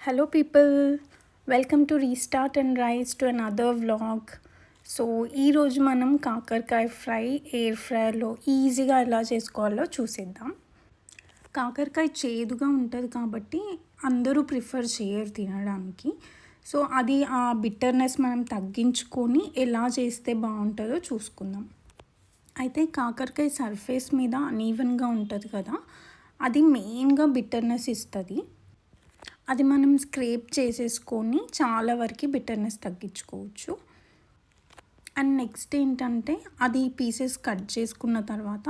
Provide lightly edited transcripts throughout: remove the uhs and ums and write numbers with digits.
Hello people, welcome to Restart and Rise to another vlog. So ఈరోజు మనం కాకరకాయ fry air ఫ్రైయర్లో ఈజీగా ఎలా చేసుకోవాలో చూసేద్దాం. కాకరకాయ చేదుగా ఉంటుంది కాబట్టి అందరూ ప్రిఫర్ చేయరు తినడానికి. సో అది ఆ బిట్టర్నెస్ మనం తగ్గించుకొని ఎలా చేస్తే బాగుంటుందో చూసుకుందాం. అయితే కాకరకాయ సర్ఫేస్ మీద అనీవెన్గా ఉంటుంది కదా, అది మెయిన్గా బిట్టర్నెస్ ఇస్తుంది. అది మనం స్క్రేప్ చేసేసుకొని చాలా వరకు బిట్టర్నెస్ తగ్గించుకోవచ్చు. అండ్ నెక్స్ట్ ఏంటంటే అది పీసెస్ కట్ చేసుకున్న తర్వాత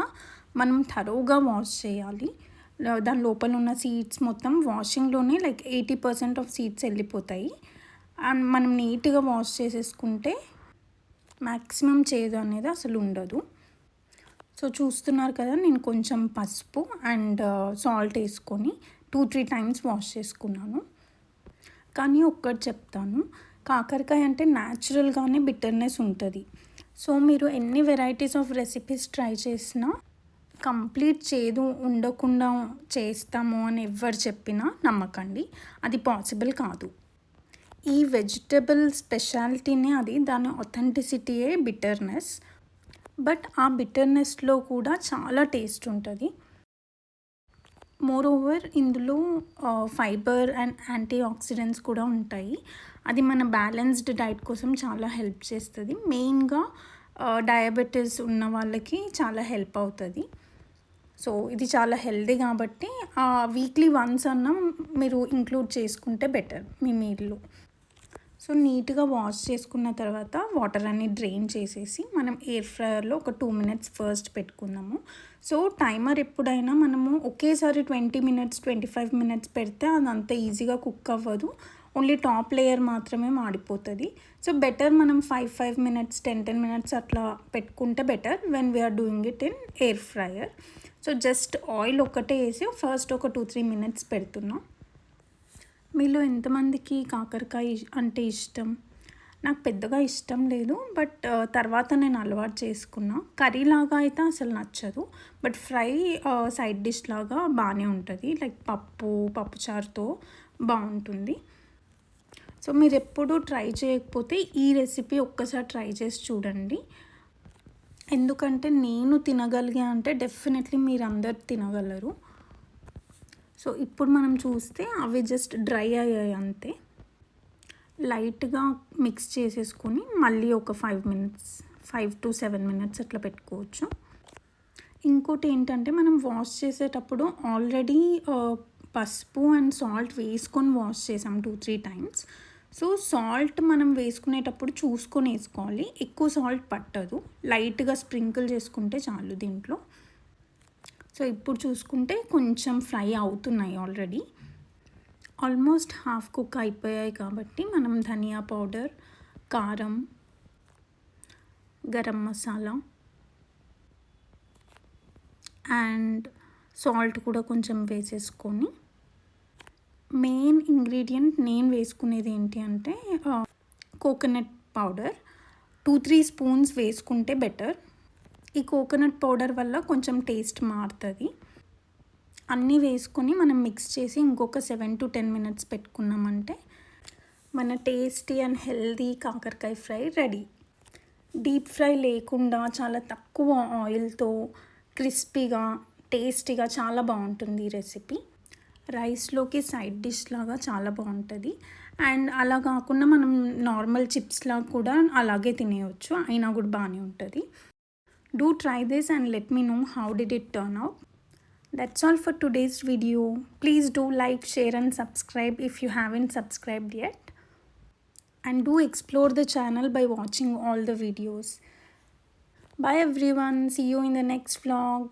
మనం థరోగా వాష్ చేయాలి. దాని లోపల ఉన్న సీడ్స్ మొత్తం వాషింగ్లోనే 80% ఆఫ్ సీడ్స్ వెళ్ళిపోతాయి. అండ్ మనం నీట్గా వాష్ చేసేసుకుంటే మ్యాక్సిమం చేదు అనేది అసలు ఉండదు. సో చూస్తున్నారు కదా, నేను కొంచెం పసుపు అండ్ సాల్ట్ వేసుకొని 2-3 టైమ్స్ వాష్ చేసుకున్నాను. కానీ ఒక్కటి చెప్తాను, కాకరకాయ అంటే న్యాచురల్గానే బిట్టర్నెస్ ఉంటుంది. సో మీరు ఎన్ని వెరైటీస్ ఆఫ్ రెసిపీస్ ట్రై చేసినా కంప్లీట్ చేదు ఉండకుండా చేస్తాము అని ఎవరు చెప్పినా నమ్మకండి, అది పాసిబుల్ కాదు. ఈ వెజిటబుల్ స్పెషాలిటీనే అది, దాని ఆథెంటిసిటీయే బిట్టర్నెస్. బట్ ఆ బిట్టర్నెస్లో కూడా చాలా టేస్ట్ ఉంటుంది. మోరోవర్ ఇందులో ఫైబర్ అండ్ యాంటీ ఆక్సిడెంట్స్ కూడా ఉంటాయి. అది మన బ్యాలెన్స్డ్ డైట్ కోసం చాలా హెల్ప్ చేస్తుంది. మెయిన్గా డయాబెటీస్ ఉన్న వాళ్ళకి చాలా హెల్ప్ అవుతుంది. సో ఇది చాలా హెల్దీ కాబట్టి వీక్లీ వన్స్ అన్న మీరు ఇంక్లూడ్ చేసుకుంటే బెటర్ మీ మీల్లో. సో నీట్గా వాష్ చేసుకున్న తర్వాత వాటర్ అన్ని డ్రైన్ చేసేసి మనం ఎయిర్ ఫ్రైయర్లో ఒక 2 minutes ఫస్ట్ పెట్టుకుందాము. సో టైమర్ ఎప్పుడైనా మనము ఒకేసారి 20 minutes 25 minutes పెడితే అదంత ఈజీగా కుక్ అవ్వదు, ఓన్లీ టాప్ లేయర్ మాత్రమే మాడిపోతుంది. సో బెటర్ మనం 5 minutes 10 minutes అట్లా పెట్టుకుంటే better when we're doing it in air fryer. So just oil ఒక్కటే వేసి ఫస్ట్ ఒక 2-3 minutes పెడుతున్నాం. మీలో ఎంతమందికి కాకరకాయ అంటే ఇష్టం? నాకు పెద్దగా ఇష్టం లేదు, బట్ తర్వాత నేను అలవాటు చేసుకున్నా. కర్రీ లాగా అయితే అసలు నచ్చదు, బట్ ఫ్రై సైడ్ డిష్ లాగా బాగానే ఉంటుంది. పప్పుచారుతో బాగుంటుంది. సో మీరు ఎప్పుడు ట్రై చేయకపోతే ఈ రెసిపీ ఒక్కసారి ట్రై చేసి చూడండి. ఎందుకంటే నేను తినగలిగా అంటే డెఫినెట్లీ మీరు అందరు తినగలరు. సో ఇప్పుడు మనం చూస్తే అవి జస్ట్ డ్రై అయ్యాయి అంతే. లైట్గా మిక్స్ చేసేసుకొని మళ్ళీ ఒక 5 to 7 minutes అట్లా పెట్టుకోవచ్చు. ఇంకోటి ఏంటంటే మనం వాష్ చేసేటప్పుడు ఆల్రెడీ పసుపు అండ్ సాల్ట్ వేసుకొని వాష్ చేసాం 2-3 times. సో సాల్ట్ మనం వేసుకునేటప్పుడు చూసుకొని వేసుకోవాలి, ఎక్కువ సాల్ట్ పట్టదు. లైట్గా స్ప్రింకిల్ చేసుకుంటే చాలు దీంట్లో. సో ఇప్పుడు చూసుకుంటే కొంచెం ఫ్రై అవుతున్నాయి, ఆల్మోస్ట్ హాఫ్ కుక్ అయిపోయాయి. కాబట్టి మనం ధనియా పౌడర్, కారం, గరం మసాలా అండ్ సాల్ట్ కూడా కొంచెం వేసేసుకొని, మెయిన్ ఇంగ్రీడియంట్ నేను వేసుకునేది ఏంటి అంటే కోకోనట్ పౌడర్ 2-3 spoons వేసుకుంటే బెటర్. ఈ కోకోనట్ పౌడర్ వల్ల కొంచెం టేస్ట్ మారుతుంది. అన్నీ వేసుకొని మనం మిక్స్ చేసి ఇంకొక 7 to 10 minutes పెట్టుకున్నామంటే మన టేస్టీ అండ్ హెల్దీ కాకరకాయ ఫ్రై రెడీ. డీప్ ఫ్రై లేకుండా చాలా తక్కువ ఆయిల్తో క్రిస్పీగా టేస్టీగా చాలా బాగుంటుంది ఈ రెసిపీ. రైస్లోకి సైడ్ డిష్ లాగా చాలా బాగుంటుంది. అండ్ అలా కాకుండా మనం నార్మల్ చిప్స్ లాగా కూడా అలాగే తినేయచ్చు, అయినా కూడా బాగానే ఉంటుంది. Do try this and let me know how did it turn out. That's all for today's video. Please do like, share and subscribe if you haven't subscribed yet. And do explore the channel by watching all the videos. Bye everyone. See you in the next vlog.